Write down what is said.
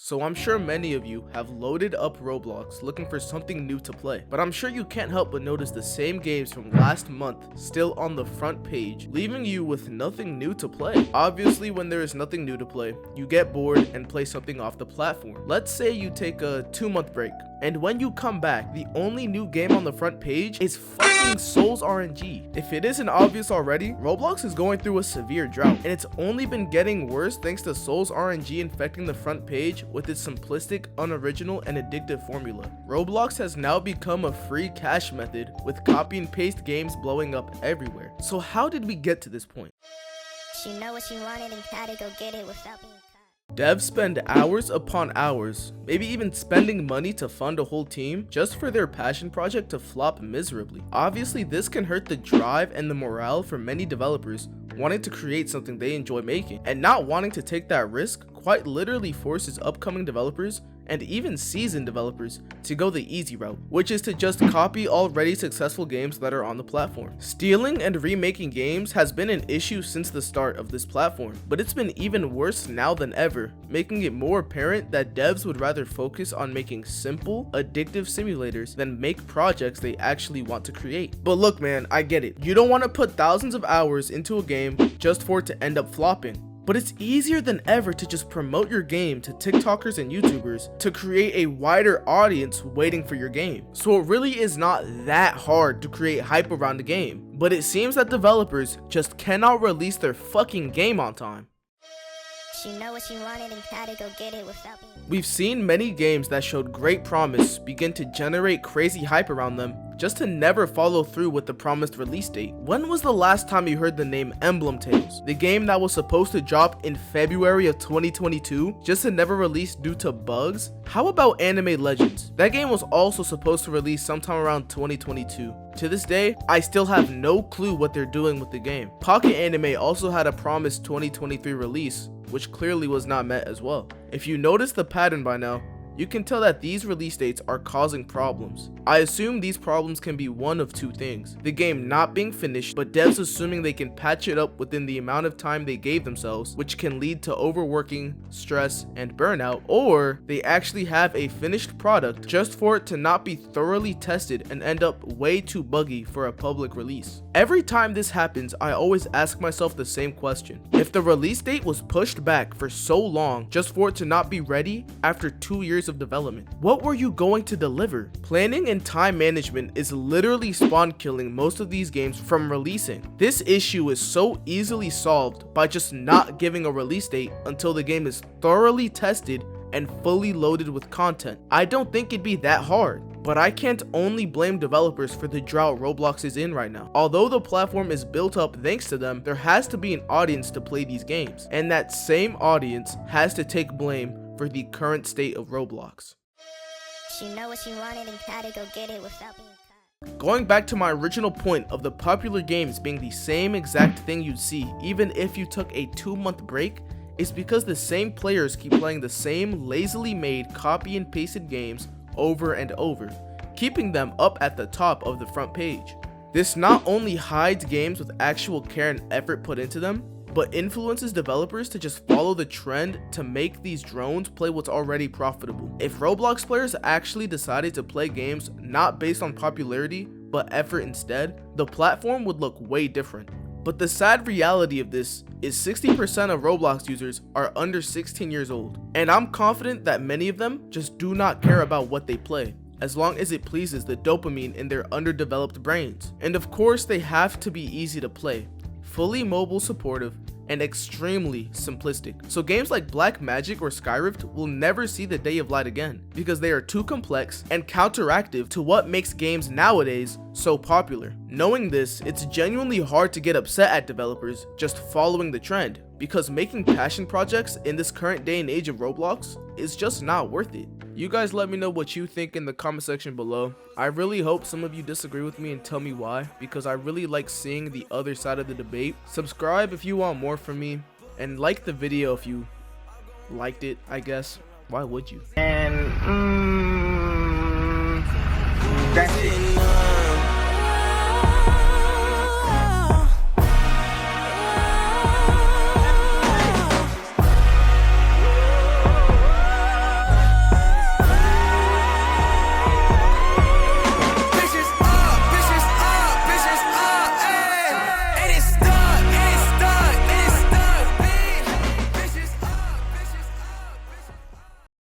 So I'm sure many of you have loaded up Roblox looking for something new to play, but I'm sure you can't help but notice the same games from last month still on the front page, leaving you with nothing new to play. Obviously, when there is nothing new to play, you get bored and play something off the platform. Let's say you take a 2-month break, and when you come back, the only new game on the front page is fucking Souls RNG. If it isn't obvious already, Roblox is going through a severe drought, and it's only been getting worse thanks to Souls RNG infecting the front page with its simplistic, unoriginal, and addictive formula. Roblox has now become a free cash method, with copy and paste games blowing up everywhere. So how did we get to this point? She know what she wanted and had to go get it without being caught. Devs spend hours upon hours, maybe even spending money to fund a whole team just for their passion project to flop miserably. Obviously, this can hurt the drive and the morale for many developers wanting to create something they enjoy making, and not wanting to take that risk quite literally forces upcoming developers and even seasoned developers to go the easy route, which is to just copy already successful games that are on the platform. Stealing and remaking games has been an issue since the start of this platform, but it's been even worse now than ever, making it more apparent that devs would rather focus on making simple, addictive simulators than make projects they actually want to create. But look man, I get it. You don't want to put thousands of hours into a game just for it to end up flopping. But it's easier than ever to just promote your game to TikTokers and YouTubers to create a wider audience waiting for your game. So it really is not that hard to create hype around the game, but it seems that developers just cannot release their fucking game on time. She know what she wanted and had to go get it without being caught. We've seen many games that showed great promise begin to generate crazy hype around them just to never follow through with the promised release date. When was the last time you heard the name Emblem Tales? The game that was supposed to drop in February of 2022 just to never release due to bugs? How about Anime Legends? That game was also supposed to release sometime around 2022. To this day, I still have no clue what they're doing with the game. Pocket Anime also had a promised 2023 release, which clearly was not met as well. If you notice the pattern by now, you can tell that these release dates are causing problems. I assume these problems can be one of two things: the game not being finished, but devs assuming they can patch it up within the amount of time they gave themselves, which can lead to overworking, stress, and burnout, or they actually have a finished product just for it to not be thoroughly tested and end up way too buggy for a public release. Every time this happens, I always ask myself the same question: if the release date was pushed back for so long just for it to not be ready after 2 years of development, what were you going to deliver? Planning and time management is literally spawn killing most of these games from releasing. This issue is so easily solved by just not giving a release date until the game is thoroughly tested and fully loaded with content. I don't think it'd be that hard. But I can't only blame developers for the drought Roblox is in right now. Although the platform is built up thanks to them, there has to be an audience to play these games, and that same audience has to take blame for the current state of Roblox. She know what she wanted and had to go get it without being caught. Going back to my original point of the popular games being the same exact thing you'd see even if you took a 2-month break, is because the same players keep playing the same lazily made copy and pasted games over and over, keeping them up at the top of the front page. This not only hides games with actual care and effort put into them, but influences developers to just follow the trend to make these drones play what's already profitable. If Roblox players actually decided to play games not based on popularity but effort instead, the platform would look way different. But the sad reality of this is 60% of Roblox users are under 16 years old, and I'm confident that many of them just do not care about what they play, as long as it pleases the dopamine in their underdeveloped brains. And of course, they have to be easy to play, fully mobile supportive, and extremely simplistic. So games like Black Magic or Skyrift will never see the day of light again because they are too complex and counteractive to what makes games nowadays so popular. Knowing this, it's genuinely hard to get upset at developers just following the trend, because making passion projects in this current day and age of Roblox is just not worth it. You guys let me know what you think in the comment section below. I really hope some of you disagree with me and tell me why, because I really like seeing the other side of the debate. Subscribe if you want more from me, and like the video if you liked it, I guess. Why would you? And that's it.